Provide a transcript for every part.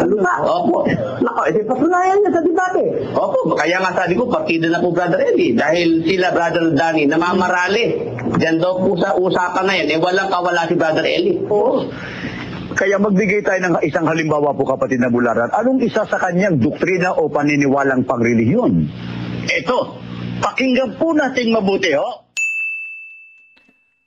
Lupa. Opo. Nako, patunayan niya sa debate. Opo, kaya nga sabi ko, partida na po Brother Eli. Dahil sila, Brother Danny, namamarali. Diyan daw po sa usapan na yan, walang kawala si Brother Eli. Oo. Kaya magbigay tayo ng isang halimbawa po, kapatid na Bularan. Anong isa sa kanyang doktrina o paniniwalang pangrelihiyon? Ito, pakinggan po natin mabuti, ho?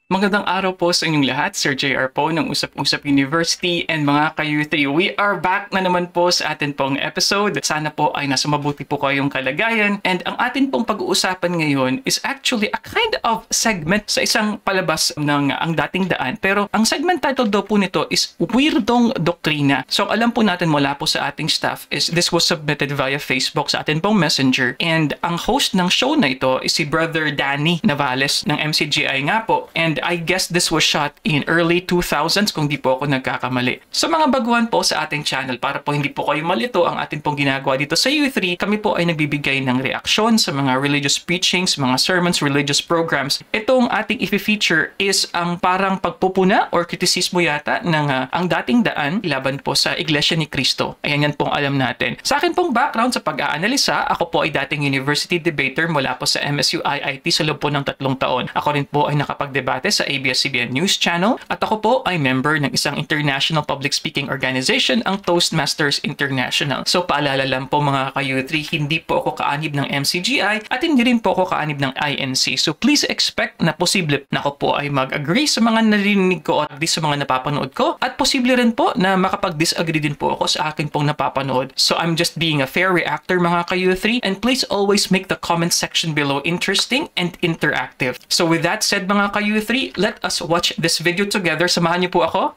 Magandang araw po sa inyong lahat, Sir JR po ng Usap-Usap University and mga ka-U3. We are back na naman po sa atin pong episode. Sana po ay nasa mabuti po kayong kalagayan. And ang atin pong pag-uusapan ngayon is actually a kind of segment sa isang palabas ng Ang Dating Daan. Pero ang segment title daw po nito is Weirdong Doktrina. So alam po natin mula po sa ating staff is this was submitted via Facebook sa atin pong messenger. And ang host ng show na ito is si Brother Danny Navales ng MCGI nga po. And I guess this was shot in early 2000s kung di po ako nagkakamali. Sa mga baguhan po sa ating channel, para po hindi po kayo malito ang atin pong ginagawa dito sa U3, kami po ay nagbibigay ng reaksyon sa mga religious preachings, mga sermons, religious programs. Itong ating i-feature is ang parang pagpupuna or kritisismo yata ng Ang Dating Daan laban po sa Iglesia ni Cristo. Ayan yan pong alam natin. Sa akin pong background sa pag-aanalisa, ako po ay dating university debater mula po sa MSU IIT sa loob po ng 3 taon. Ako rin po ay nakapag-debate sa ABS-CBN News Channel at ako po ay member ng isang international public speaking organization, ang Toastmasters International. So paalala lang po mga ka-U3, hindi po ako kaanib ng MCGI at hindi rin po ako kaanib ng INC. So please expect na posible na ako po ay mag-agree sa mga narinig ko at sa mga napapanood ko at posible rin po na makapag-disagree din po ako sa akin pong napapanood. So I'm just being a fair reactor mga ka-U3 and please always make the comment section below interesting and interactive. So with that said mga ka-U3, let us watch this video together. Samahan niyo po ako.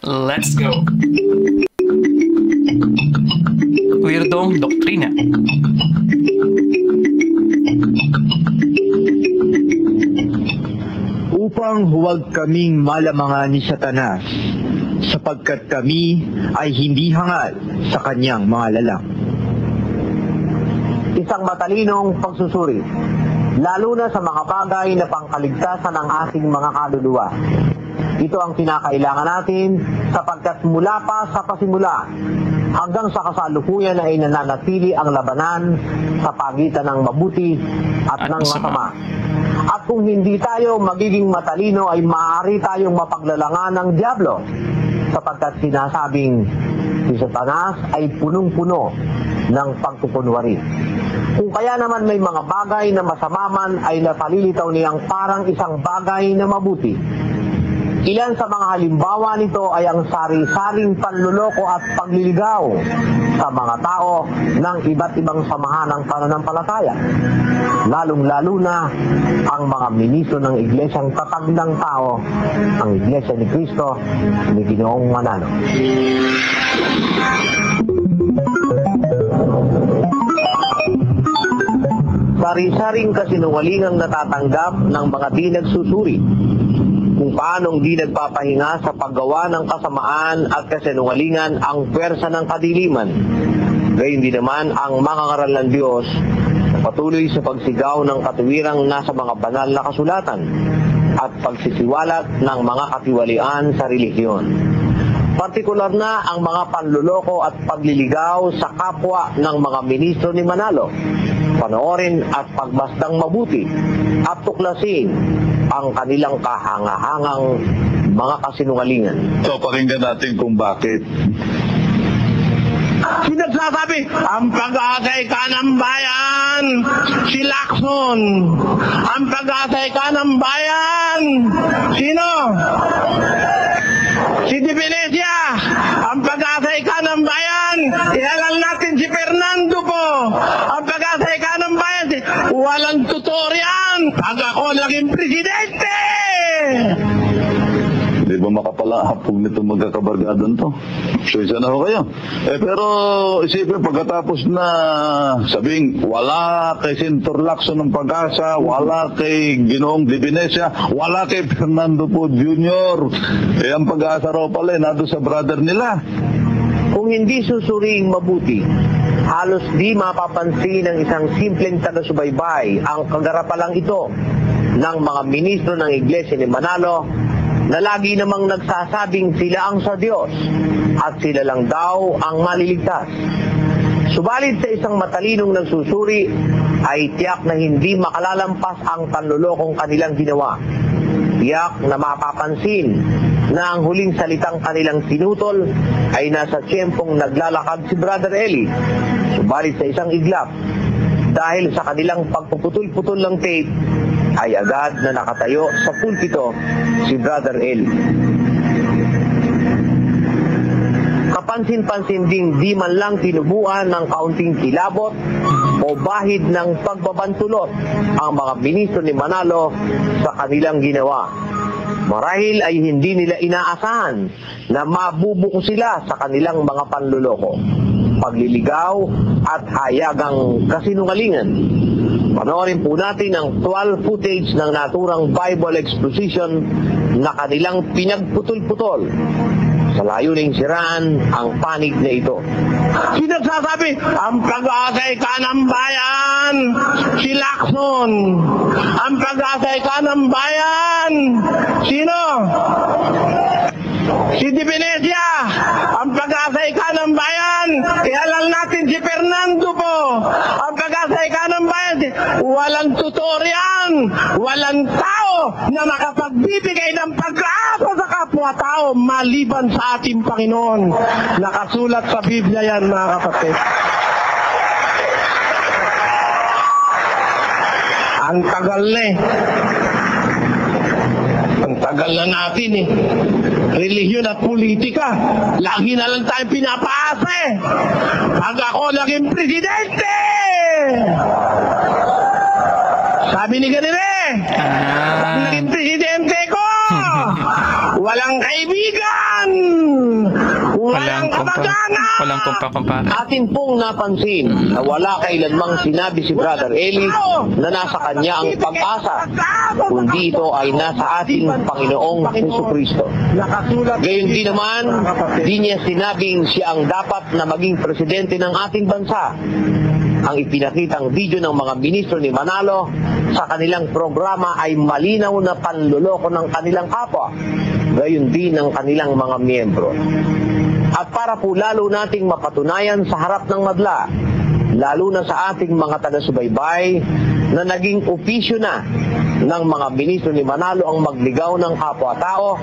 Let's go! Weirdong Doktrina. Upang huwag kaming malamangan ni Satanas, sapagkat kami ay hindi hangal sa kanyang mga lalang. Isang matalinong pagsusuri, lalo na sa mga bagay na pangkaligtasan ng ating mga kaluluwa. Ito ang kinakailangan natin sapagkat mula pa sa pasimula hanggang sa kasalukuyan ay nananatili ang labanan sa pagitan ng mabuti at ng masama. At kung hindi tayo magiging matalino ay maaari tayong mapaglalangan ng dyablo sapagkat sinasabing si Satanas ay punong-puno ng pagkukunwari. Kung kaya naman may mga bagay na masama man ay napalilitaw niyang parang isang bagay na mabuti. Ilan sa mga halimbawa nito ay ang sari-saring panluloko at pagliligaw sa mga tao ng iba't ibang samahan ng pananampalataya. Lalong-lalo na ang mga ministro ng iglesyang tatag ng tao, ang Iglesia ni Cristo ni Ginoong Manalo. Sari-saring kasinungalingang natatanggap ng mga di nagsusuri, kung paanong di nagpapahinga sa paggawa ng kasamaan at kasinungalingan ang pwersa ng kadiliman. Gayun din naman ang mga ngaral ng Diyos na patuloy sa pagsigaw ng katuwirang nasa mga banal na kasulatan at pagsisiwalat ng mga katiwalian sa relihiyon. Partikular na ang mga panluloko at pagliligaw sa kapwa ng mga ministro ni Manalo. Panoorin at pagbastang mabuti at tuklasin ang kanilang kahanga-hangang mga kasinungalingan. So, pakinggan natin kung bakit. Sinagsasabi, ang pag-aasay ka ng bayan, si Lacson. Ang pag-aasay ka ng bayan, sino? Si Di Venecia. Ang pag-aasay ka ng bayan, ihalal natin si Fernando po. Ang pag-aasay ka ng bayan, walang tutorial pag ako naging presidente. Di ba makapalahapog nito magkakabargadon to? So, isa na ho kayo. Pero isipin, pagkatapos na sabing wala kay Senator Lacson ng Pag-asa, wala kay Ginoong Di Venecia, wala kay Fernando po Jr. Ang Pag-asa raw pala, nado sa brother nila. Kung hindi susuring mabuti, halos di mapapansin ng isang simpleng taga-subaybay ang kagarapalang ito ng mga ministro ng Iglesia ni Manalo na lagi namang nagsasabing sila ang sa Diyos at sila lang daw ang maliligtas. Subalit sa isang matalinong nagsusuri ay tiyak na hindi makalalampas ang panlulokong kanilang ginawa. Tiyak na mapapansin na ang huling salitang kanilang sinutol ay nasa tiyempong naglalakad si Brother Eli. Subalit sa isang iglap, dahil sa kanilang pagpuputol-putol ng tape, ay agad na nakatayo sa pulpito si Brother Eli. Kapansin-pansin ding di man lang tinubuan ng kaunting kilabot o bahid ng pagbabantulot ang mga ministro ni Manalo sa kanilang ginawa. Marahil ay hindi nila inaasahan na mabubuko sila sa kanilang mga panluloko, pagliligaw at hayagang kasinungalingan. Panoorin po natin ang 12 footage ng naturang Bible exposition na kanilang pinagputol-putol sa layuning siraan ang panig na ito. Sinagsasabi, ang pag-aasay ka ng bayan, si Lacson. Ang pag-aasay ka ng bayan, sino? Si Di Venecia. Ang pag-aasay ka ng bayan, ihalal natin si Fernando po. Ang pag-aasay ka ng bayan, walang tutorian, walang tao na makapagbibigay ng pag-asa sa kapwa-tao maliban sa ating Panginoon. Nakasulat sa Biblia yan, mga kapatid. Ang tagal na eh. Ang tagal na natin eh. Relihiyon at politika. Lagi na lang tayong pinapaasa eh. Pag ako naging presidente! Sabi ni Ganire, pag naging presidente ko, walang kaibigan! Walang kamag-anak! Walang kumpa-kumpara. Atin pong napansin na wala kailanmang sinabi si Brother Eli na nasa kanya ang pag-asa, kundi ito ay nasa ating Panginoong Jesucristo. Gayon din naman, di niya sinabing siya ang dapat na maging presidente ng ating bansa. Ang ipinakitang video ng mga ministro ni Manalo sa kanilang programa ay malinaw na panluloko ng kanilang kapwa, gayon din ng kanilang mga miyembro. At para po lalo nating mapatunayan sa harap ng madla, lalo na sa ating mga taga-subaybay na naging opisyo na ng mga ministro ni Manalo ang magligaw ng kapwa-tao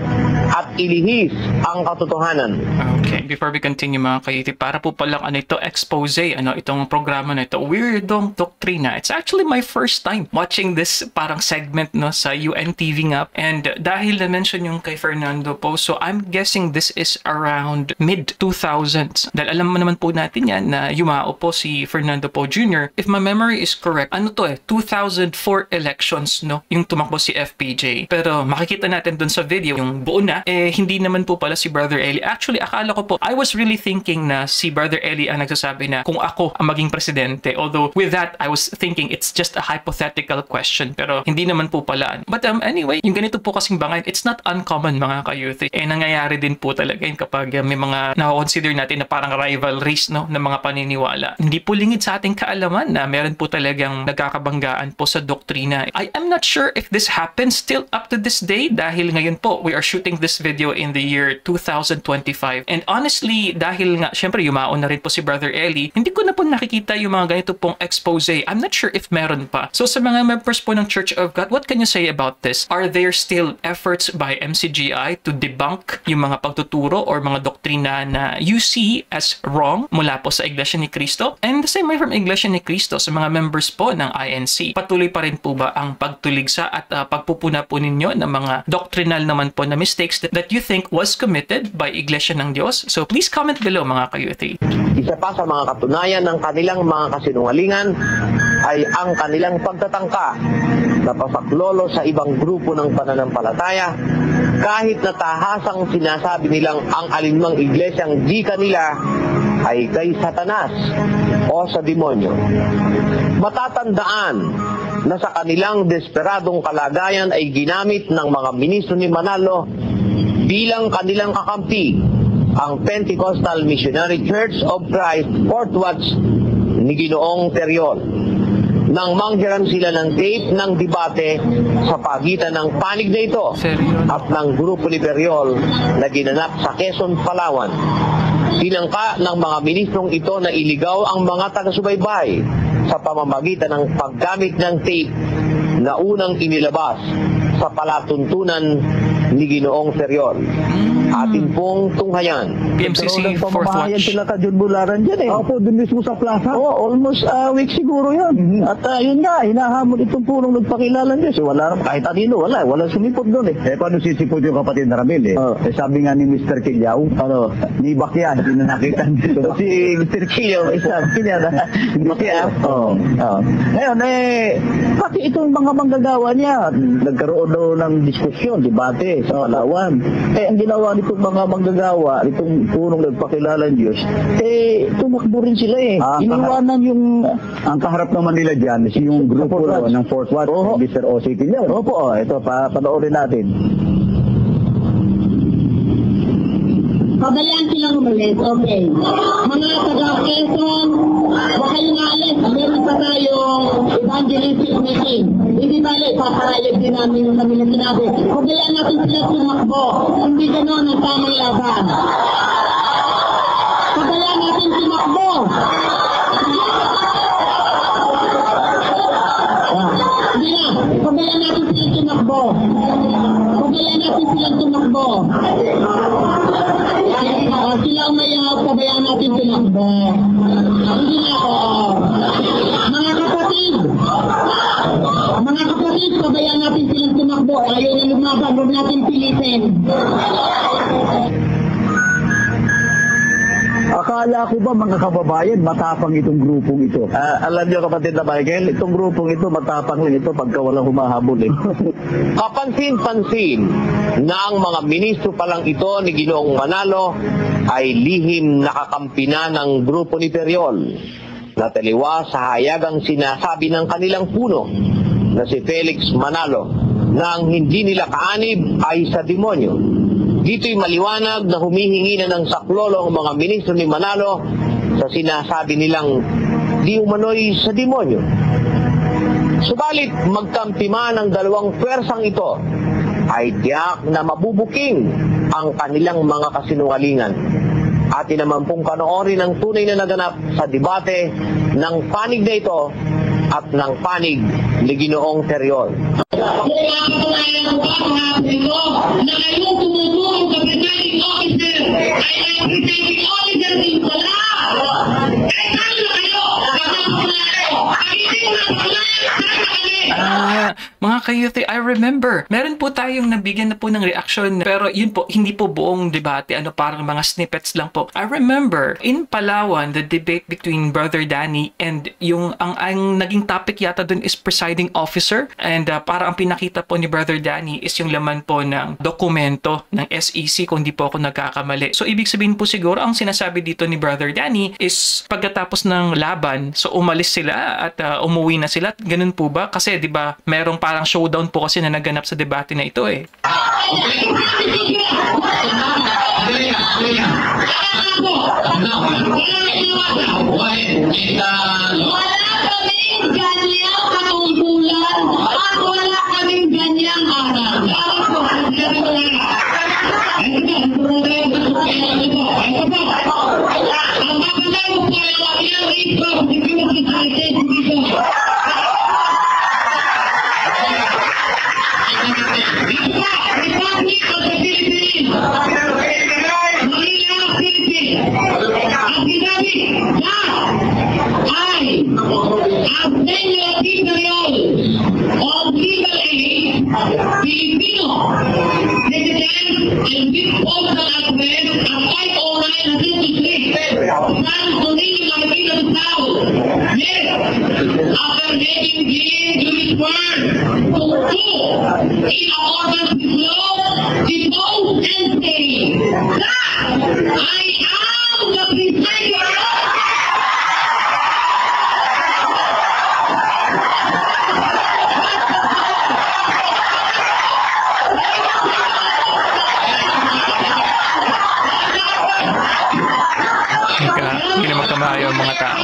at ilihis ang katotohanan. Okay, before we continue mga kayuti, para po palang expose, itong programa na ito, Weirdong Doktrina. It's actually my first time watching this parang segment sa UNTV nga. And dahil na-mention yung kay Fernando po, so I'm guessing this is around mid-2000s. Dahil alam mo naman po natin yan na yumao po si Fernando po Jr. If my memory is correct, 2004 elections, yung tumakbo si FPJ. Pero makikita natin dun sa video, yung buo na, hindi naman po pala si Brother Eli. Actually, akala ko po, I was really thinking na si Brother Eli ang nagsasabi na kung ako ang maging presidente. Although, with that, I was thinking it's just a hypothetical question. Pero hindi naman po pala. But anyway, yung ganito po kasing bangayan, it's not uncommon mga ka-youth. Nangyayari din po talaga yun kapag may mga na-consider natin na parang rivalries ng mga paniniwala. Hindi po lingid sa ating kaalaman na meron po talagang nagkakabanggaan po sa doktrina. I am not sure if this happens still up to this day dahil ngayon po, we are shooting this video in the year 2025. And honestly, dahil nga, syempre, yumaon na rin po si Brother Eli, hindi ko na po nakikita yung mga ganito pong expose. I'm not sure if meron pa. So sa mga members po ng Church of God, what can you say about this? Are there still efforts by MCGI to debunk yung mga pagtuturo or mga doktrina na you see as wrong mula po sa Iglesia ni Cristo? And the same way from Iglesia ni Cristo sa mga members po ng INC, patuloy pa rin po ba ang pagtuligsa at pagpupuna po ninyo ng mga doctrinal naman po na mistakes that you think was committed by Iglesia ng Diyos? So please comment below mga kayuti. Isa pa sa mga katunayan ng kanilang mga kasinungalingan ay ang kanilang pagtatangka na pasaklolo sa ibang grupo ng pananampalataya kahit na tahasang sinasabi nilang ang alinmang iglesyang di kanila ay kay Satanas o sa demonyo. Matatandaan na sa kanilang desperadong kalagayan ay ginamit ng mga ministro ni Manalo bilang kanilang kakampi ang Pentecostal Missionary Church of Christ Fort Watts ni Ginoong Teriol nang manghiram sila ng tape ng debate sa pagitan ng panig na ito Seryo? at ng grupo ni Beriol na ginanap sa Quezon, Palawan. Tinangka ng mga ministrong ito na iligaw ang mga taga-subaybay sa pamamagitan ng paggamit ng tape na unang inilabas sa palatuntunan ni Ginoong Beriol. Atin pong tunghayan. PMCC 4th Pamamahayan Watch. sila ka John Bularan dyan eh. Opo, dun mismo sa plaza. Oo, almost a week siguro yun. At yun nga, hinahamon itong punong nagpakilala niya. So wala, kahit anino, wala sumipot doon eh. Paano sisipot yung kapatid na Ramil eh? Sabi nga ni Mr. Kilyaw, ni Bakya, hindi na nakita dito. Si Mr. Kilyaw, sabi niya na, Bakya. Ngayon pati itong mga manggagawa niya, nagkaroon daw ng diskusyon, debate sa Palawan. Ang ginawa nitong mga manggagawa, itong punong nagpakilala ng Diyos, tumakbo rin sila eh. Iniwanan yung... Ang kaharap naman nila dyan, is yung grupo ng 4th Watch, Mr. O.C. Kilyaw. Opo, ito, panoorin natin. Pabayaan silang umalis, okay. Mga taga-Quezon, huwag kayong alis. Meron pa tayong evangelistic meeting. Hindi bali, papayag din namin yung kami na sinabi. Pabayaan natin sila tumakbo. Hindi gano'n ang tamang laban. Pabayaan natin tumakbo. Hindi na, pabayaan natin silang tumakbo. Pabayaan natin silang tumakbo. Sila umayaw, pabayaan natin tumakbo. Hindi na ako. Mga kapatid, pabayaan natin silang tumakbo. Ayaw na lumaban, huwag natin pilitin. Akala ko ba mga kababayan, matapang itong grupong ito? Alam niyo kapatid na Michael, itong grupong ito, matapang lang ito pagka walang humahabol eh. Kapansin-pansin na ang mga ministro pa lang ito ni Ginoong Manalo ay lihim nakakampi na ng grupo ni Beriol na taliwa sa hayagang sinasabi ng kanilang puno na si Felix Manalo na ang hindi nila kaanib ay sa demonyo. Dito'y maliwanag na humihingi na ng saklolo ang mga ministro ni Manalo sa sinasabi nilang di umano'y sa demonyo. Subalit magkampi man ang dalawang pwersang ito ay tiyak na mabubuking ang kanilang mga kasinungalingan. Atin naman pong panoorin ang tunay na naganap sa debate ng panig na ito at ng panig ni Ginoong Beriol. Pinapatunayan ko pa mga ito na kayong tumutulong sa presiding officer ay ang presiding officer din pala. Eh, saan na kayo? Ang hindi mo na pala. Mga ka-youth, I remember, meron po tayong nabigyan na po ng reaction, pero yun po, hindi po buong debate, parang mga snippets lang po. I remember, in Palawan, the debate between Brother Danny and yung, ang naging topic yata dun is presiding officer, and para ang pinakita po ni Brother Danny is yung laman po ng dokumento ng SEC, kung di po ako nagkakamali. So, ibig sabihin po siguro, ang sinasabi dito ni Brother Danny is pagkatapos ng laban, so umalis sila at umuwi na sila. Ganun po ba? Kasi, di ba, merong parang showdown po kasi na naganap sa debate na ito eh. Wala kaming ganyang katungkulan at wala kaming ganyang harap. Ang kapatid ko ay wakyang ito. Hindi mo kasi dito. Republic of the Philippines. Manila, Philippines. Ang sinabi, I, ang Daniel Beriol of Legal Aid, Filipino, President and Big Postal Advent at 509 na 223, San Antonio, Marikina do Sul. Yes, after making Julius word to in accordance with law, depose and say that I am the presider. Hindi na magkamayo ang mga tao.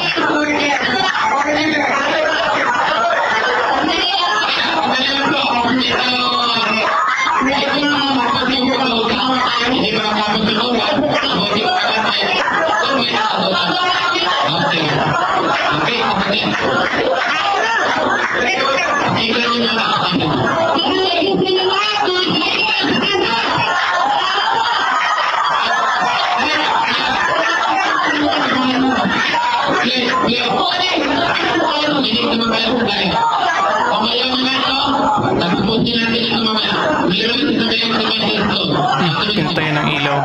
Pintayan ng ilaw.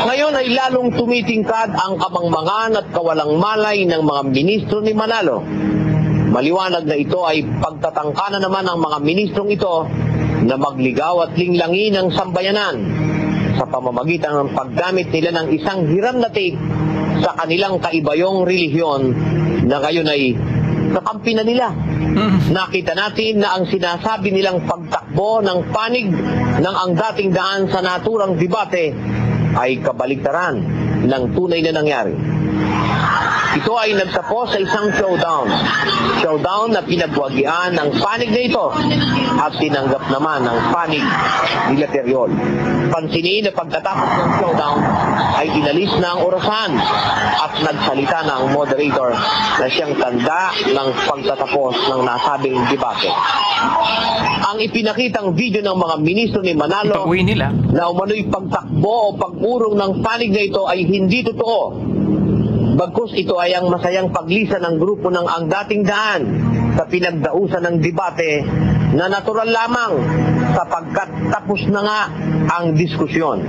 Ngayon ay lalong tumitingkad ang kamangmangan at kawalang malay ng mga ministro ni Manalo. Maliwanag na ito ay pagtatangka na naman ng mga ministrong ito na magligaw at linglangin ang sambayanan sa pamamagitan ng paggamit nila ng isang hiram na tape sa kanilang kaibayong relihiyon na ngayon ay kakampi na nila. Nakita natin na ang sinasabi nilang pagtakbo ng panig ng ang dating daan sa naturang debate ay kabaliktaran ng tunay na nangyari. Ito ay nagtapos sa isang showdown na pinagwagian ng panig na ito at tinanggap naman ng panig ni Lateriol. Pansinin na pagkatapos ng showdown ay inalis na ang orasan at nagsalita na ang moderator na siyang tanda ng pagtatapos ng nasabing debate. Ang ipinakitang video ng mga ministro ni Manalo Pag-uwi nila. na umano'y pagtakbo o pag-urong ng panig na ito ay hindi totoo. Bagkus ito ay ang masayang paglisan ng grupo ng ang dating daan sa pinagdausan ng debate na natural lamang sapagkat tapos na nga ang diskusyon.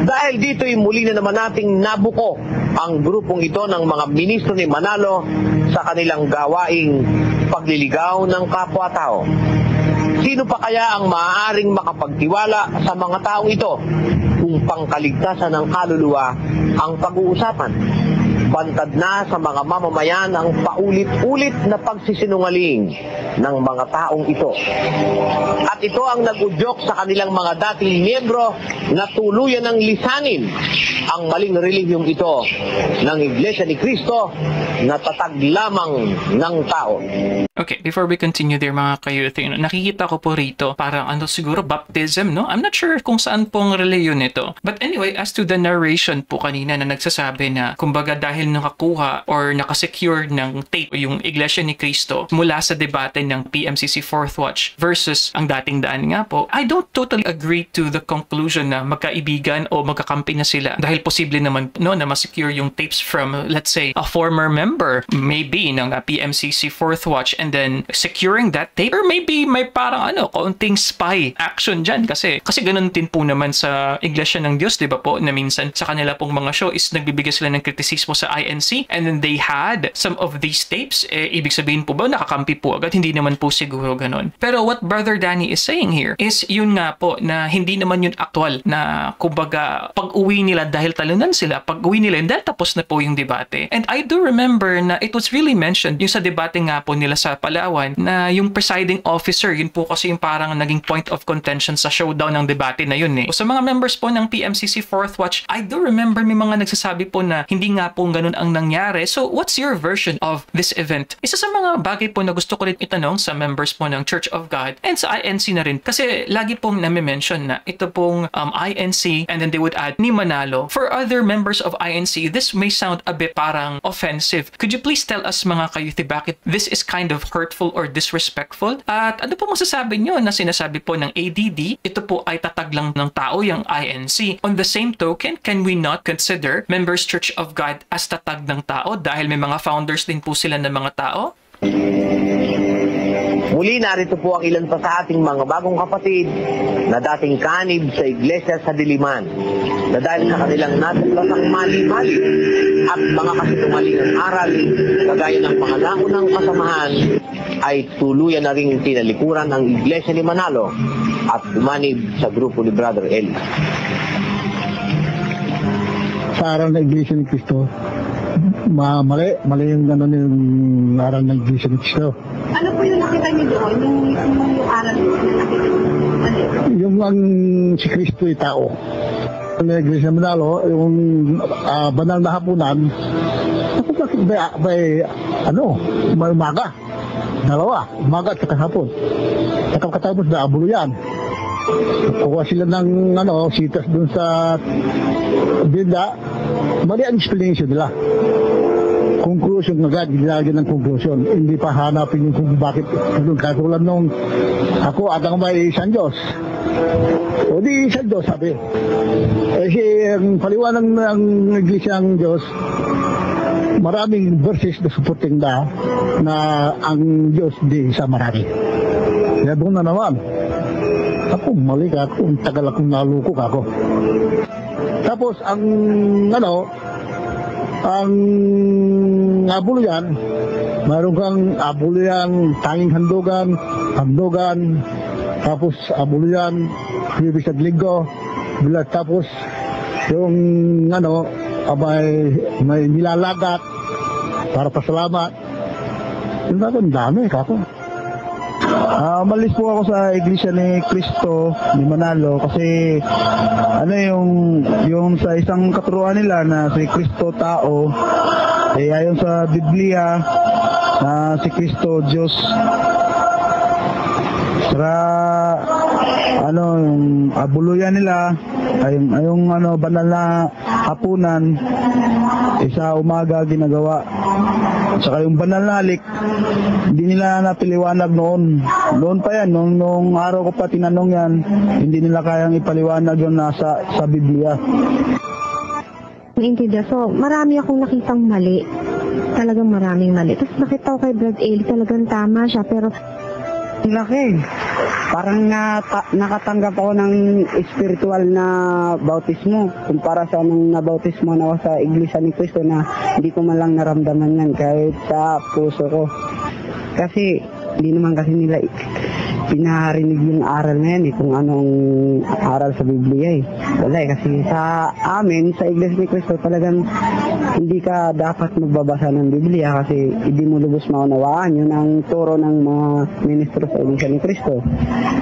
Dahil dito'y muli na naman nating nabuko ang grupong ito ng mga ministro ni Manalo sa kanilang gawaing pagliligaw ng kapwa-tao. Sino pa kaya ang maaaring makapagtiwala sa mga taong ito kung pangkaligtasan ng kaluluwa ang pag-uusapan? Bantad na sa mga mamamayan ang paulit-ulit na pagsisinungaling ng mga taong ito. At ito ang nag-udyok sa kanilang mga dating miyembro na tuluyan ng lisanin ang maling relihiyong ito ng Iglesia ni Cristo na tatag lamang ng tao. Okay, before we continue there mga ka-youth, nakikita ko po rito parang siguro baptism, no? I'm not sure kung saan pong reliyon nito. But anyway, as to the narration po kanina na nagsasabi na kumbaga dahil nakakuha or nakasecure ng tape yung Iglesia ni Cristo mula sa debate ng PMCC Fourth Watch versus ang dating daan nga po, I don't totally agree to the conclusion na magkaibigan o magkakampi na sila dahil posible naman no na masecure yung tapes from, let's say, a former member maybe ng PMCC Fourth Watch and then securing that tape, or maybe may parang kaunting spy action dyan kasi ganun din po naman sa Iglesia ng Diyos, di ba po, na minsan sa kanila pong mga show is nagbibigay sila ng kritisismo sa INC and then they had some of these tapes, ibig sabihin po ba nakakampi po agad? Hindi naman po siguro ganun. Pero what Brother Danny is saying here is yun nga po na hindi naman yun aktual na kumbaga pag-uwi nila dahil talunan sila, pag-uwi nila dahil tapos na po yung debate. And I do remember na it was really mentioned yung sa debate nga po nila sa Palawan na yung presiding officer, yun po kasi yung parang naging point of contention sa showdown ng debate na yun eh. So, sa mga members po ng PMCC Fourth Watch, I do remember may mga nagsasabi po na hindi nga po ganun ang nangyari. So, what's your version of this event? Isa sa mga bagay po na gusto ko rin itanong sa members po ng Church of God and sa INC INC na rin? Kasi lagi pong nami-mention na ito pong INC and then they would add ni Manalo. For other members of INC, this may sound a bit parang offensive. Could you please tell us mga kayuti bakit this is kind of hurtful or disrespectful? At ano po masasabi nyo na sinasabi po ng ADD, ito po ay tatag lang ng tao, yung INC. On the same token, can we not consider Members Church of God as tatag ng tao dahil may mga founders din po sila ng mga tao? Muli, narito po ang ilan pa sa ating mga bagong kapatid na dating kanib sa iglesia sa Diliman, na dahil sa kanilang natuklasang mali-mali at mga kasinungalingang aral, kagaya ng mga naunang kasamahan, ay tuluyan na ring tinalikuran ang iglesia ni Manalo at umanib sa grupo ni Brother Eli. Sa aral na iglesia ni Cristo, mali yung gano'n yung aral ng iglesia ni Cristo. Ano po yung nakita niyo doon? Yung aral na nakita niyo? Yung ang si Cristo ay tao. Ang iglesia ni Manalo, yung banal na hapunan, ako bakit may umaga. Dalawa, umaga at saka hapon. Katapos na abulo yan. Kuha sila ng sitas dun sa Biblia, mali ang explanation nila. Conclusion agad, ginagyan ng conclusion. Hindi pa hanapin yung kung bakit. Katulad nung ako at ang may isang Diyos. O di isang Diyos, sabi. Ang paliwanag ng iglesia ng Diyos, maraming verses na supporting na ang Diyos di isa marami. Kaya doon na naman. Ako, mali ka ako. Tagal akong nalukok ako. Tapos, ang abuluyan, mayroon kang abuluyan, tanging handogan, tapos abuluyan, ibig sa linggo, tapos yung may nilalagat para pasalamat. Yung dami kako. Malis po ako sa iglesia ni Cristo ni Manalo kasi yung sa isang katuruan nila na si Cristo tao, ayon sa Biblia na si Cristo Diyos. Saka yung abuluyan nila yung banal na hapunan isa umaga ginagawa. Saka yung banal na halik, hindi nila napiliwanag noon pa yan, nung araw ko pa tinanong yan, hindi nila kayang ipaliwanag yung nasa sa Biblia. Naintindihan. So, marami akong nakitang mali. Talagang maraming mali. Tapos nakita ko kay Brad Eli, talagang tama siya, pero laki. Parang nakatanggap ako ng spiritual na bautismo kumpara sa nang nabautismo na ako sa Iglesia ni Cristo na hindi ko man lang naramdaman yan kahit sa puso ko. Kasi hindi naman kasi nila pinarinig yung aral na yan kung anong aral sa Biblia Wala kasi sa amin, sa Iglesia ni Cristo talagang hindi ka dapat magbabasa ng Biblia kasi hindi mo lubos maunawaan. Yun ang turo ng mga ministro sa Iglesia ni Cristo.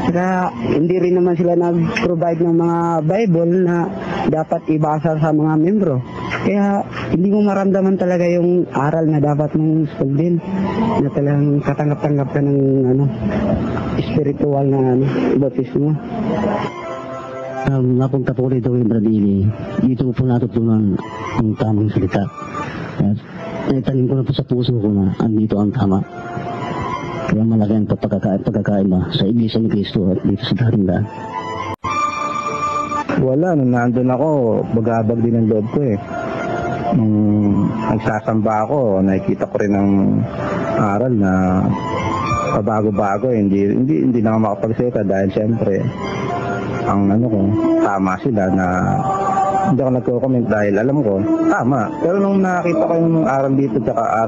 Saka hindi rin naman sila nag-provide ng mga Bible na dapat ibasa sa mga membro. Kaya hindi mo maramdaman talaga yung aral na dapat mong sundin na talagang katanggap-tanggap ka ng spiritual na bautismo. Napunta po rito kay Brad Eli. Dito po natutunan ang tamang salita. Naitanim ko na po sa puso ko na andito ang tama. Kaya malaki ang pagkakaiba sa Iglesia ni Cristo at dito sa dating daan. Wala, nung nandun ako, bagabag din ang loob ko Nung nagsasamba ako, nakikita ko rin ang aral na pabago-bago. Hindi na ako makapagsalita dahil siyempre ang tama sila na hindi ako nagko-comment dahil alam ko, tama. Pero nung nakita ko yung aral dito tsaka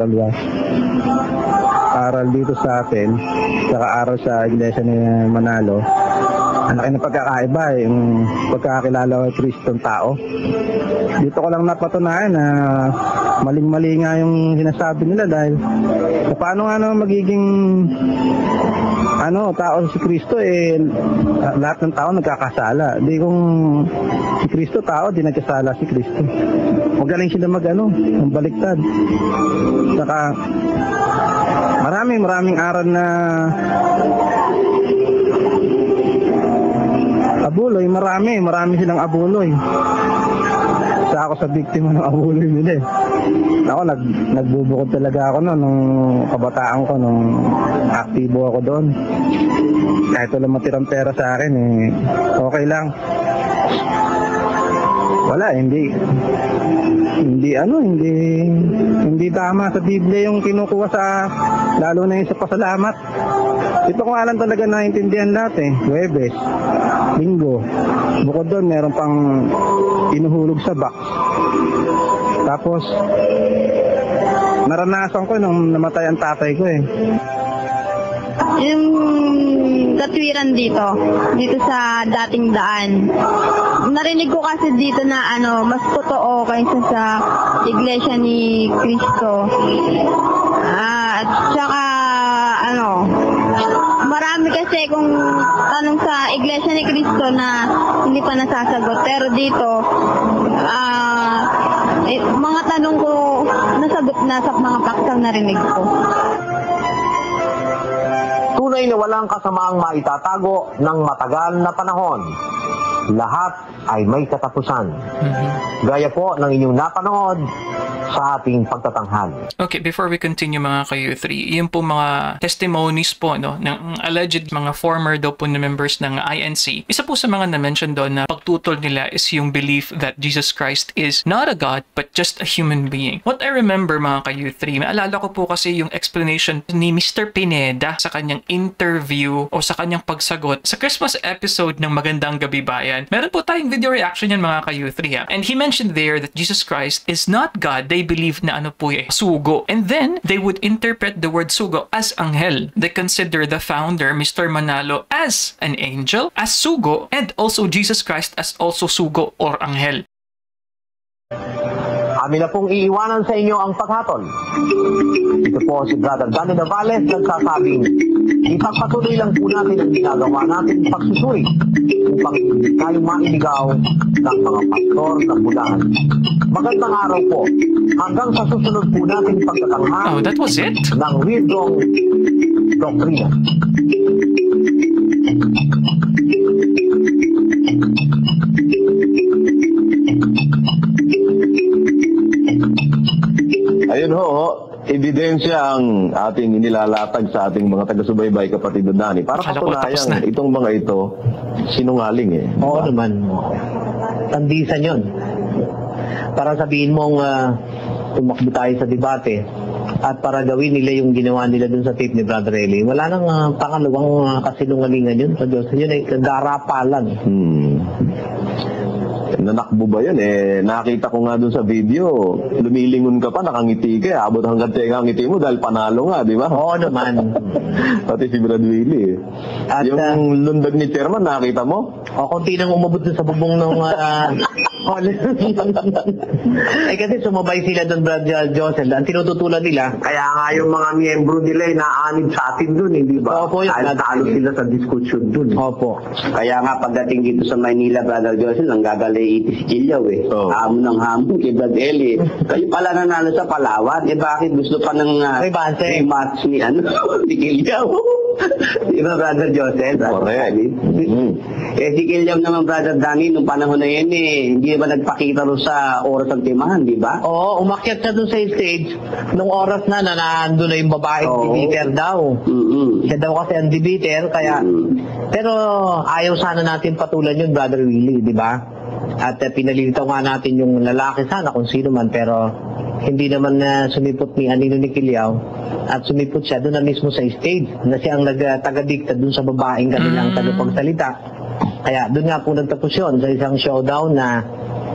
aral dito sa atin, tsaka aral sa Iglesia ni Manalo, ang laki ng pagkakaiba yung pagkakakilala kay Kristong tao. Dito ko lang napatunayan na maling-mali nga yung sinasabi nila dahil paano nga magiging tao si Kristo lahat ng tao nagkakasala. Di kung si Kristo tao, di nagkasala si Kristo. Magaling sila ang baliktad. Saka maraming aral na Abuloy, marami silang abuloy. Isa ako sa biktima ng abuloy nila eh. Ako, nagbubukod talaga ako nung kabataan ko, nung aktibo ako doon. Kahit wala matirang pera sa akin okay lang. Wala, hindi tama sa Biblia yung kinukuha lalo na yung sa pasalamat. Ito ko alam talaga naintindihan lahat Huwebes, Linggo. Bukod doon, meron pang inuhulog sa box. Tapos, naranasan ko nung namatay ang tatay ko Yung katwiran dito sa dating daan. Narinig ko kasi dito na mas totoo kaysa sa Iglesia ni Cristo. At saka marami kasi kung tanong sa Iglesia ni Cristo na hindi pa nasasagot. Pero dito, mga tanong ko nasagot na sa mga paksang narinig ko. Tunay na walang kasamaang maitatago ng matagal na panahon. Lahat ay may katapusan. Gaya po ng inyong napanood sa ating pagtatanghal. Okay, before we continue mga ka-U3, yun po mga testimonies po ng alleged mga former daw po na members ng INC. Isa po sa mga na-mention doon na pagtutol nila is yung belief that Jesus Christ is not a God but just a human being. What I remember mga ka-U3, naalala ko po kasi yung explanation ni Mr. Pineda sa kanyang interview o sa kanyang pagsagot sa Christmas episode ng Magandang Gabi Bayan. Meron po tayong video reaction yan mga ka-U3 And he mentioned there that Jesus Christ is not God. They believe na sugo. And then, they would interpret the word sugo as anghel. They consider the founder, Mr. Manalo, as an angel, as sugo, and also Jesus Christ as also sugo or anghel. Amin na pong iiwanan sa inyo ang paghatol. Ito po si Brother Danny Navales nagsasabing, ipagpatuloy lang po natin ang ginagawa natin pagsusuri upang hindi tayo mailigaw ng mga pastor ng Bulacan. Magandang araw po. Hanggang sa susunod po natin pagtatanghal that was it? ng Weirdong Doktrina. Ayun ebidensya ang ating inilalatag sa ating mga taga-subaybay, kapatid Dani. Para patunayan itong mga ito, sinungaling Oo naman. Tandisan yun. Para sabihin mong tumakbo tayo sa debate at para gawin nila yung ginawa nila dun sa tape ni Brother Eli. Wala nang pangalawang kasinungalingan yun sa Diyos. Yun ay darapalan. Nanakbo ba yun? Nakita ko nga dun sa video, lumilingon ka pa, nakangiti ka, abot hanggang tenga ang ngiti mo dahil panalo nga, di ba? Oo naman. Pati si Brad Willie. At, yung lundag ni Chairman, nakita mo? Konti nang umabot dun sa bubong ng kasi sumabay sila doon, Brad Josel. Ang tinututulan nila, kaya nga yung mga miyembro nila naanib sa atin doon, hindi ba? Opo, talo sila sa diskusyon doon. Opo. Kaya nga pagdating dito sa Maynila, Brother Josel, ang gagalay itis Kilyaw hamon ng hamon kay Brad Eli. Kayo pala nanalo sa Palawan. Bakit gusto pa ng rematch ni si Kilyaw? Di ba, Brother Josel? Correct. Si Kilyaw naman, Brother Danny, nung panahon na yan hindi ba nagpakita rin sa oras ng timahan, di ba? Oo, umakyat na doon sa stage nung oras na nandun na yung babaeng debater daw. Siya daw kasi ang debater, kaya pero ayaw sana natin patulan yun, Brother Willie, di ba? At pinalilitaw nga natin yung lalaki sana kung sino man, pero hindi naman sumipot ni Anino ni Kilyaw at sumipot siya doon na mismo sa stage na siya ang nagtagadikta doon sa babaeng kanilang tagapagsalita. Kaya doon nga po nagtapos yun sa isang showdown na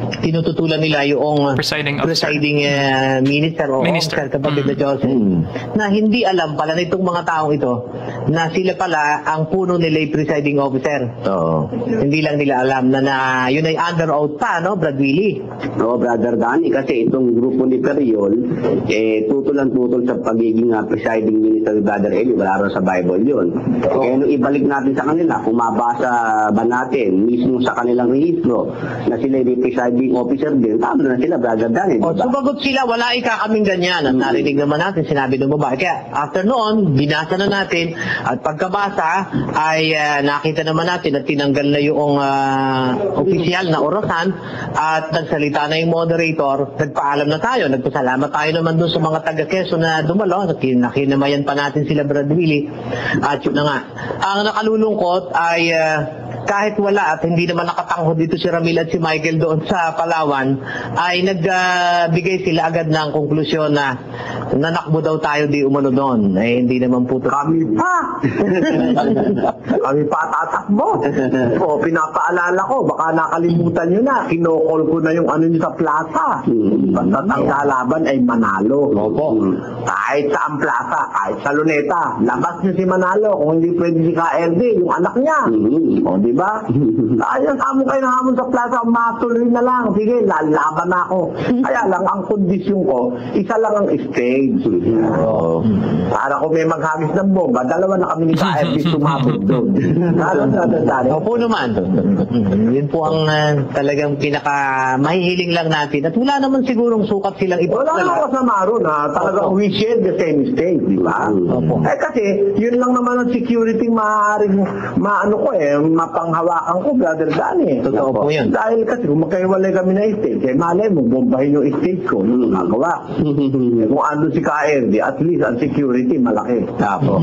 tinututulan nila yung presiding minister o officer, kapatid na Joseph, na hindi alam pala nitong mga taong ito na sila pala ang puno nila yung presiding officer. Hindi lang nila alam na yun ay under oath pa, no, Brad Willie? Oo, Brother Danny, kasi itong grupo ni Periol, tutol sa pagiging presiding minister ni Brother Eli, wala rin sa Bible yun. Kaya nung ibalik natin sa kanila, kung mabasa ba natin mismo sa kanilang rehistro na sila yung presiding being officer din, tama na sila, brother Danny. O, sumagot sila, wala kaming ganyan. At narinig naman natin, sinabi ng babae. Kaya, after noon, binasa na natin. At pagkabasa, ay nakita naman natin na tinanggal na yung opisyal na orasan. At nagsalita na yung moderator. Nagpaalam na tayo. Nagpasalamat tayo naman doon sa mga taga-Quezon na dumalo. Nakinamayan pa natin sila, Brad Willie. At yun na nga. Ang nakalulungkot ay kahit wala at hindi naman nakatanghod dito si Ramil at si Michael doon sa Palawan, ay nagbigay sila agad ng konklusyon na nanakbo daw tayo di umano doon. Eh, hindi naman po ito. Kami pa! Kami pa tatakbo. O, pinapaalala ko, baka nakalimutan nyo na, kinokol ko na yung ano nyo sa plaza. Basta't ang kalaban ay Manalo. Kahit sa ang plaza, kahit sa Luneta, labas nyo si Manalo. Kung hindi pwede si KRD, yung anak niya. O, di ba? Ayun, hamon kayo ng hamon sa plaza, matuloy na lang. Sige, lalaban na ako. Kaya lang, ang kondisyon ko, isa lang ang stage. Para kung may maghagis ng bomba, dalawa na kami ni KRD sumabog doon. Opo naman. Yun po ang talagang pinaka-mahihiling lang natin. At wala naman sigurong sukat silang ito. Wala naman kasama ron, ha? Talagang we share the same stage, di ba? Eh kasi, yun lang naman ang security maaaring mapanghawakan ko, Brother Danny. Totoo po yun. Dahil kasi kung magkaiwalay kami na stage, eh malay mo, bombahin yung stage ko, yung gagawa. Kung ando si KRD, at least ang security malaki. Tapo.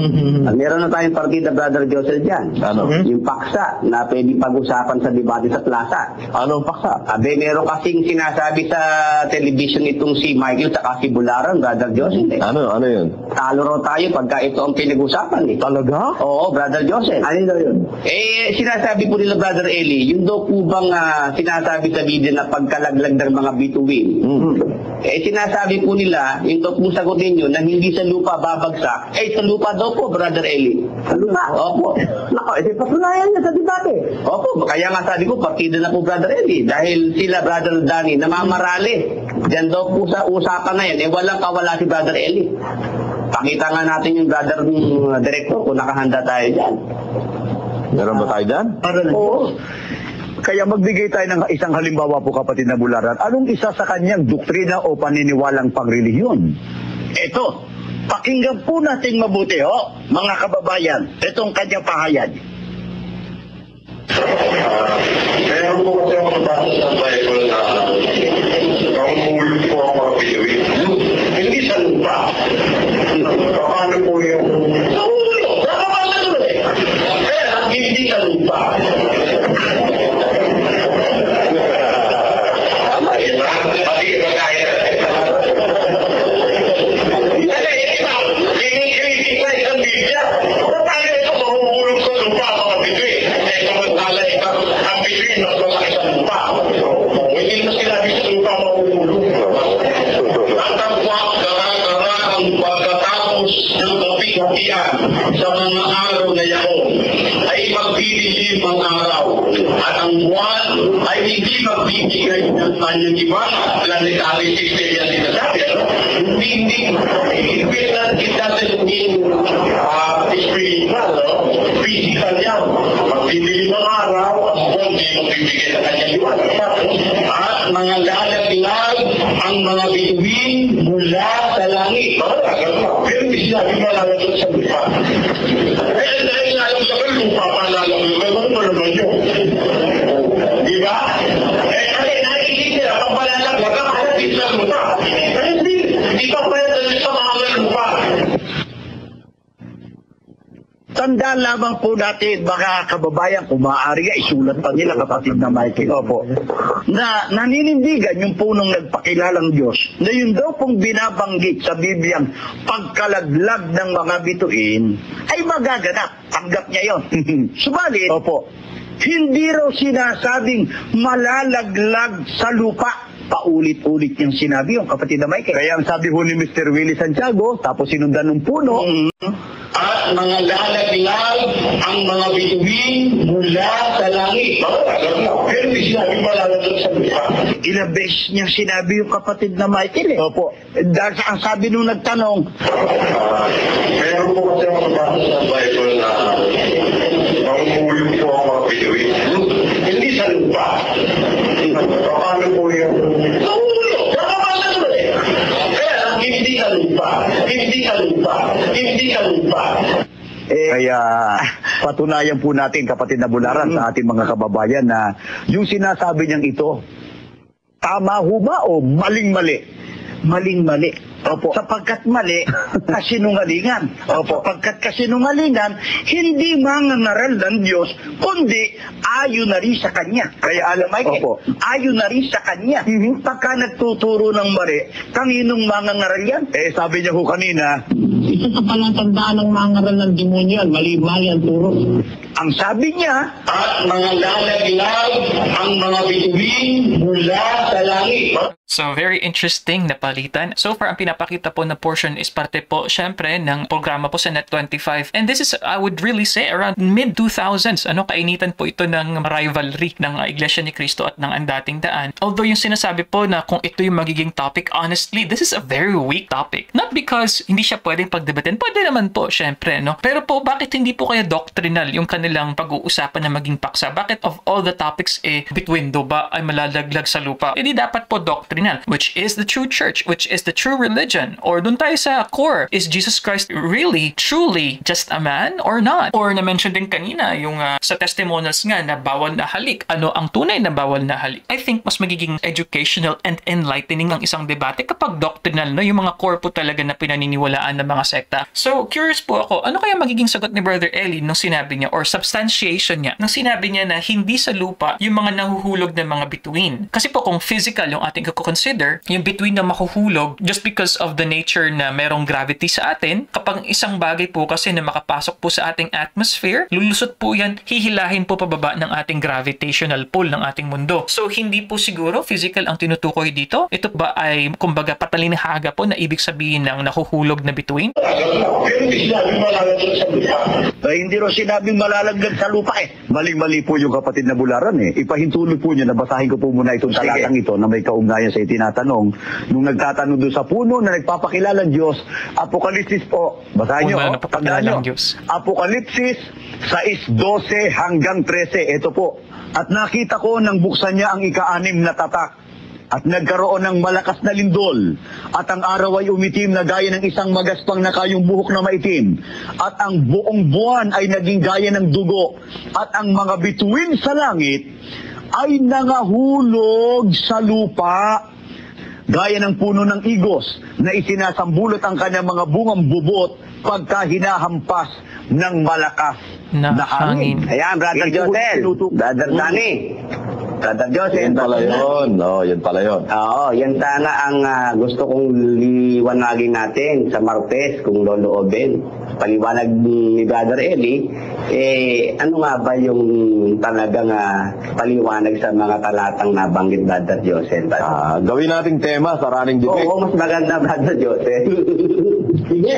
Meron na tayong partida, Brother Joseph, dyan. Ano? Yung paksa na pwede pag-usapan sa debate sa plaza. Anong paksa? Abe, meron kasing sinasabi sa television itong si Michael sa si Bularan, Brother Joseph. Ano yun? Talo raw tayo pagka ito ang pinag-usapan. Talaga? Oo, Brother Joseph. Ano daw yun? Sinasabi po nila, Brother Eli, yung daw po bang sinasabi sa video na pagkalaglag ng mga bituin. Sinasabi po nila, yung daw po sagutin nyo na hindi sa lupa babagsak, sa lupa daw po, Brother Eli. Sa lupa? Opo. Nako, patunayan niya sa debate. Opo, kaya nga sabi ko, partida na po, Brother Eli. Dahil sila, Brother Danny, namamarali. Diyan daw po sa usapan na yan, walang kawala si Brother Eli. Pakita nga natin yung Brother Director kung nakahanda tayo dyan. Meron ba tayo dyan? Oo. Kaya magbigay tayo ng isang halimbawa po, kapatid na Bularan. Anong isa sa kanyang doktrina o paniniwalang pangrelihiyon? Ito, pakinggan po natin mabuti, mga kababayan, itong kanyang pahayag. Meron po kasi ako nabasa sa Bible na pangungulog po ang mga bituin. Hindi sa lupa. Paano po yung... Nakabasa ko eh. Kaya hindi sa lupa. Tama yun ba? Pati magkaya. Isang Biblia. Paano ito mahulog sa lupa mga bituin? Ang bituin mas malaki sa lupa. Hindi na sinabi sa lupa mahulog. Ang pagkatapos ng kapi-kapian sa mga araw na yaon ay magdidilim ang araw at ang buwan ay hindi magbibigay ng kanyang iba planetary system yan sinasabi. Hindi it doesn't mean spiritual, physical yan. Magdidilim ang araw at buwan hindi magbibigay ng kanyang iba. At mga lalaglag ang mga bituin mula sa langit. Pero hindi sinabi malalaglag sa lupa. Dahil lalaglag sa lupa, malalaglag. Ano naman yun? Di ba? Kasi nakikita nila, pag malalaglag, kakalapit sa lupa. Hindi pa pwede sa mga lupa. Tandaan lamang po natin, mga kababayan, kung maaari nga, isulat pa nila, kapatid na Michael. Opo. Na naninindigan yung punong nagpakilalang Diyos, na yun daw pong binabanggit sa Bibliang pagkalaglag ng mga bituin, ay magaganap. Tanggap niya yun. Subalit, opo, hindi raw sinasabing malalaglag sa lupa. Paulit-ulit yung sinabi yung kapatid na Michael. Kaya ang sabi ho ni Mr. Willie Santiago, tapos sinundan ng puno, at mga lalaglag ang mga bituin mula sa langit. Pero hindi sinabi malalaglag sa lupa. ilang beses niya sinabi yung kapatid na Michael. Opo. Dahil ang sabi nung nagtanong, meron po kasi ako nabasa sa Bible na pangungulog po ang mga bituin. Hindi sa lupa. Paano po Kaya patunayan po natin, kapatid na Bularan, sa ating mga kababayan na yung sinasabi niyang ito, tama ho ba o maling-mali? Maling-mali. Opo. Sapagkat mali, kasinungalingan. Opo. Sapagkat kasinungalingan, hindi mangangaral ng Diyos, kundi ayon na rin sa Kanya. Kaya alam Mike, Opo. ayon na rin sa Kanya. Pagka nagtuturo ng mali, kaninong mangangaral yan? Sabi niya ho kanina, Isa sa palatandaan ng mangaral ng demonyo yan, mali-mali ang turo. Ang sabi niya, At mga lalaglag ang mga bituin mula sa langit. So, very interesting na palitan. So far, ang pinapakita po na portion is parte po, syempre, ng programa po sa Net25. And this is, I would really say, around mid-2000s. Kainitan po ito ng rivalry ng Iglesia ni Cristo at ng Andating Daan. Although yung sinasabi po na kung ito yung magiging topic, honestly, this is a very weak topic. Not because hindi siya pwedeng pagdebatin. Pwede naman po, syempre, no? Pero po, bakit hindi po kaya doctrinal yung kanilang pag-uusapan na maging paksa? Bakit of all the topics, between do ba ay malalaglag sa lupa? Hindi dapat po doctrinal, which is the true church, which is the true religion. Or dun tayo sa core, is Jesus Christ really, truly just a man or not? Or na-mention din kanina yung sa testimonials nga na bawal na halik. Ano ang tunay na bawal na halik? I think mas magiging educational and enlightening ang isang debate kapag doctrinal, no? Yung mga core po talaga na pinaniniwalaan ng mga sekta. So, curious po ako, ano kaya magiging sagot ni Brother Eli nung sinabi niya, or substantiation niya, nung sinabi niya na hindi sa lupa yung mga nahuhulog na mga bituin? Kasi po kung physical yung ating consider, yung bituin na mahuhulog just because of the nature na merong gravity sa atin, kapag isang bagay po kasi na makapasok po sa ating atmosphere, lulusot po yan, hihilahin po pababa ng ating gravitational pull ng ating mundo. So, hindi po siguro physical ang tinutukoy dito. Ito ba ay, kumbaga, patalinahaga po na ibig sabihin ng nahuhulog na bituin? hindi ro sinabing malalaglag sa lupa maling-mali po yung kapatid na Bularan Ipahintulot po niyo, nabasahin ko po muna itong talatang ito na may kaugnayan sa itinatanong. Nung nagtatanong doon sa puno na nagpapakilalang Diyos, Apokalipsis po. Basahin niyo, tandaan niyo. Apokalipsis 6:12 hanggang 13. Ito po. At nakita ko nang buksan niya ang ika-6 na tatak. At nagkaroon ng malakas na lindol, at ang araw ay umitim na gaya ng isang magaspang na kayong buhok na maitim, at ang buong buwan ay naging gaya ng dugo, at ang mga bituin sa langit ay nangahulog sa lupa, gaya ng puno ng igos na isinasambulot ang kanyang mga bungang bubot pagka hinahampas ng malakas na hangin. Ayan, Brother Josel, Brother Danny. Brother Joseph. Yan pala yun. Yan pala yun. Oo, yan sana ang gusto kong liwanagin natin sa Martes kung loloobin. Paliwanag ni Brother Eli, ano nga ba yung talagang paliwanag sa mga talatang nabanggit, Brother Joseph? Gawin nating tema sa running debate. Oo, mas maganda, Brother Joseph. Sige.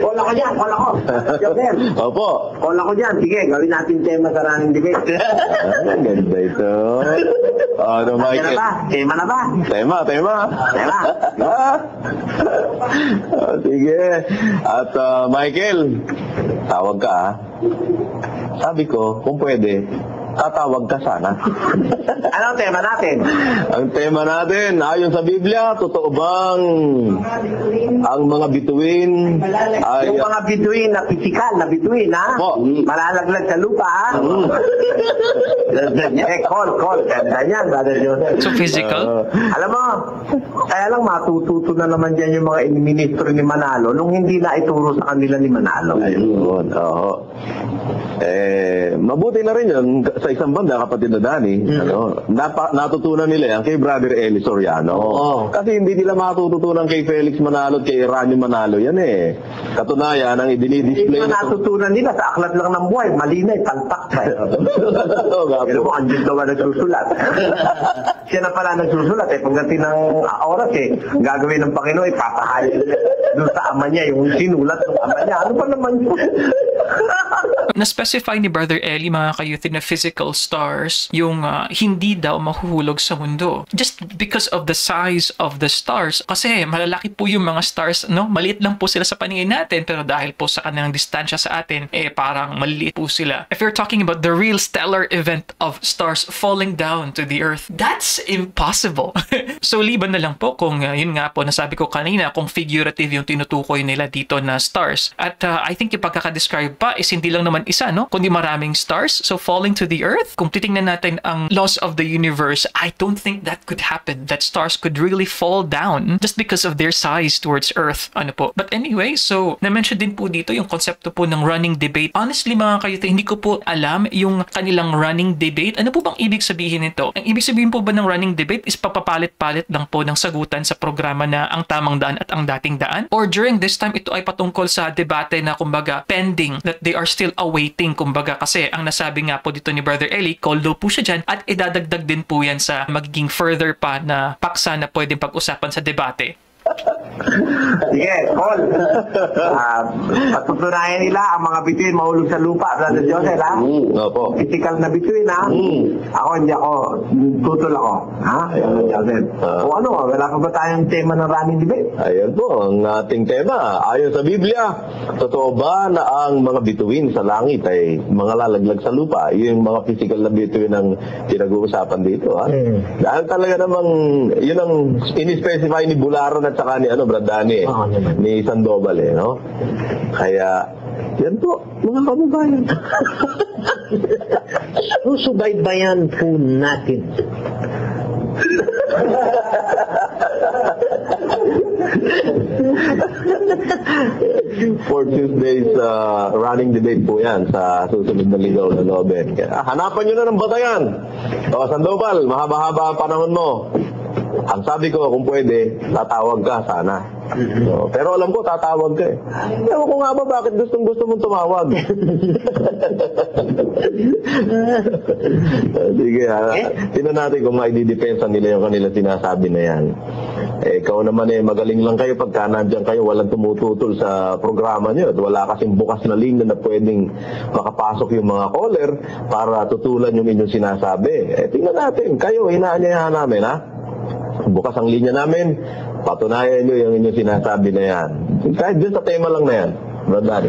Kola ko dyan, kola ko. Joseph. Opo. Kola ko dyan. Sige, gawin natin tema sa running debate. Ganda ito. Ano, Michael? Tema na ba? Tema. Sige. At Michael, tawag ka Sabi ko, kung pwede, tatawag ka sana. Anong tema natin? Ang tema natin, ayon sa Biblia, totoo bang ang mga bituin ay... Yung mga bituin na pisikal na bituin, ha? Malalaglag sa lupa, ha? Call. Ganda niyan, Brother Joseph. So physical? Alam mo, kaya lang matututo na naman dyan yung mga ministro ni Manalo nung hindi na ituro sa kanila ni Manalo. Ayun, oo. Mabuti na rin yun sa isang banda, kapatid na Danny, natutunan nila yan kay Brother Eli Soriano. Kasi hindi nila matututunan kay Felix Manalo at kay Ranyo Manalo yan Katunayan, ang idinidisplay... Hindi natutunan nila sa aklat lang ng buhay, malinay, talpak pa. Pero kung andyan daw nagsusulat. Siya na pala nagsusulat pagdating ng oras gagawin ng Panginoon, ipapahayag doon sa ama niya yung sinulat ng ama niya. Ano pa naman yun? Na-specify ni Brother Eli, mga kayuthi, na physical stars yung hindi daw mahuhulog sa mundo. Just because of the size of the stars. Kasi malalaki po yung mga stars, no? Maliit lang po sila sa paningin natin, pero dahil po sa kanilang distansya sa atin, parang maliliit po sila. If you're talking about the real stellar event of stars falling down to the earth, that's impossible. So, liban na lang po kung yun nga po, nasabi ko kanina, kung figurative yung tinutukoy nila dito na stars. At I think yung pagkakadescribe pa is hindi lang naman isa, no? Kundi maraming stars. So, falling to the earth, kung titingnan natin ang laws of the universe, I don't think that could happen. That stars could really fall down just because of their size towards earth. Ano po? But anyway, so, na-mention din po dito yung konsepto po ng running debate. Honestly, mga kayuti, hindi ko po alam yung kanilang running debate. Ano po bang ibig sabihin nito? Ang ibig sabihin po ba ng running debate is papapalit-palit lang po ng sagutan sa programa na Ang Tamang Daan at Ang Dating Daan? Or during this time, ito ay patungkol sa debate na kumbaga pending, that they are still awaiting, kumbaga, kasi ang nasabi nga po dito ni Brother Eli, call daw po siya dyan at idadagdag din po yan sa magiging further pa na paksa na pwedeng pag-usapan sa debate. Sige, Paul. Patutunayan nila ang mga bituin mahulog sa lupa, Brother Joseph, ha? Opo. Physical na bituin, ha? Ako, hindi ako. Tutol ako. Ha? Brother Joseph. O ano, wala ka ba tayong tema ng running debate? Ayan po, ang ating tema. Ayon sa Biblia, totoo ba na ang mga bituin sa langit ay mga lalaglag sa lupa? Yung mga physical na bituin ang pinag-uusapan dito, ha? Dahil talaga namang, yun ang in-specify ni Bularan at saka ni Brad Dani, ni Sandoval, no? Kaya, yan po, mga kababayan. Subaybayan po natin. For Tuesday's running debate po yan sa susunod na Ligaw na Loben. Hanapan nyo na ng batayan. O, Sandoval, mahaba-haba ang panahon mo. Ang sabi ko, kung pwede, tatawag ka sana. So, pero alam ko, tatawag ka eh. Ewan ko nga ba, bakit gustong-gusto mong tumawag? Sige, tingnan natin kung maididepensa nila yung kanila sinasabi na yan. Ikaw naman magaling lang kayo pagka nandiyan kayo, walang tumututol sa programa nyo at wala kasing bukas na linya na pwedeng makapasok yung mga caller para tutulan yung inyong sinasabi. Tingnan natin, kayo, hinaanyayahan namin, ha? Bukas ang linya namin, patunayan nyo yung inyong sinasabi na yan. Kahit dyan sa tema lang na yan. Brother.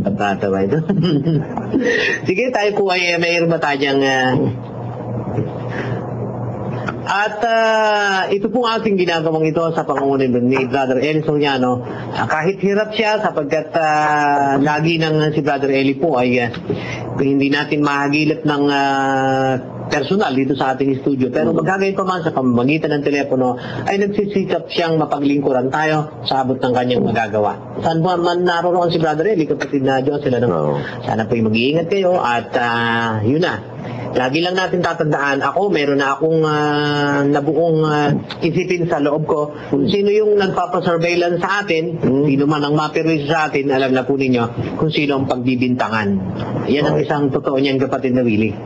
Patatawa ito. Sige, tayo po ay mayroon ba tayong at ito pong ating ginagawang ito sa pangunguna ni Brother Eli Soriano. Kahit hirap siya sapagkat lagi ng si Brother Eli po ay hindi natin mahagilap ng personal dito sa ating studio. Pero magkagayon pa man sa pamamagitan ng telepono ay nagsisikap siyang mapaglingkuran tayo sa abot ng kanyang magagawa. Saan po man naroon si Brother Eli, kapatid na Diyos sila naman. Sana po mag-iingat kayo at yun na. Lagi lang natin tatandaan, meron na akong nabuong isipin sa loob ko. Kung sino yung nagpapasurveillance sa atin, sino man ang mapirwisyo sa atin, alam na po ninyo kung sino ang pagbibintangan. Yan ang isang totoo niyan, kapatid na Willie.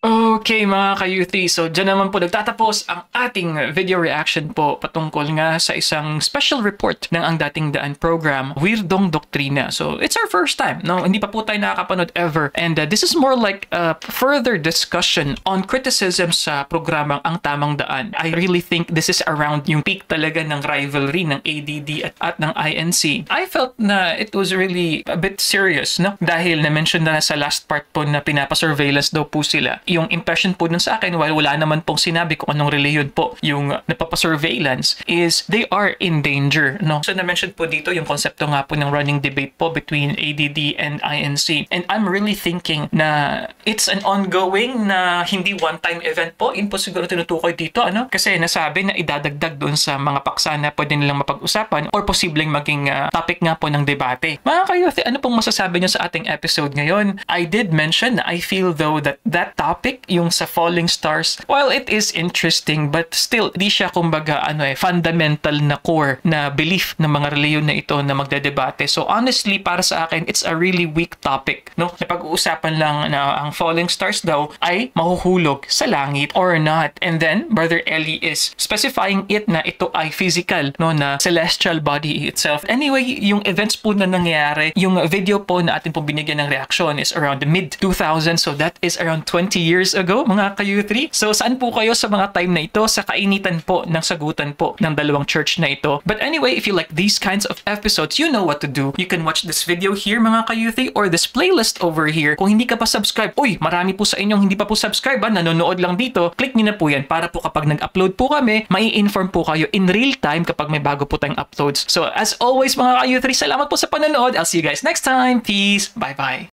Okay mga ka-youthie, so dyan naman po nagtatapos ang ating video reaction po patungkol nga sa isang special report ng Ang Dating Daan program, Weirdong Doktrina. So it's our first time, no? Hindi pa po tayo nakakapanood ever. And this is more like a further discussion on criticism sa programang Ang Tamang Daan. I really think this is around yung peak talaga ng rivalry ng ADD at ng INC. I felt na it was really a bit serious, no? Dahil na-mention na sa last part po na pinapa-surveillance daw po sila. Yung impression po dun sa akin, while wala naman pong sinabi kung anong reliyon po yung napapa-surveillance, is they are in danger, no? So na-mention po dito yung konsepto nga po ng running debate po between ADD and INC. And I'm really thinking na it's an ongoing na hindi one-time event po. Yun po siguro tinutukoy dito, ano? Kasi nasabi na idadagdag dun sa mga paksa na pwede nilang mapag-usapan or posibleng maging topic nga po ng debate. Mga ka-youth, ano pong masasabi nyo sa ating episode ngayon? I did mention na I feel though that topic, yung yung sa falling stars, while it is interesting, but still, di siya kumbaga fundamental na core na belief ng mga reliyon na ito na magdedebate. So honestly, para sa akin, it's a really weak topic, no? Napag-uusapan lang na ang falling stars daw ay mahuhulog sa langit or not. And then, Brother Eli is specifying it na ito ay physical, no, na celestial body itself. Anyway, yung events po na nangyayari, yung video po na atin pong binigyan ng reaction is around the mid-2000s, so that is around 20 years ago, mga ka-U3. So, saan po kayo sa mga time na ito? Sa kainitan po ng sagutan po ng dalawang church na ito. But anyway, if you like these kinds of episodes, you know what to do. You can watch this video here, mga ka-U3, or this playlist over here. Kung hindi ka pa subscribe, uy, marami po sa inyong hindi pa po subscribe, nanonood lang dito, click nyo na po yan para po kapag nag-upload po kami, mai-inform po kayo in real time kapag may bago po tayong uploads. So, as always, mga ka-U3, salamat po sa panonood. I'll see you guys next time. Peace. Bye-bye.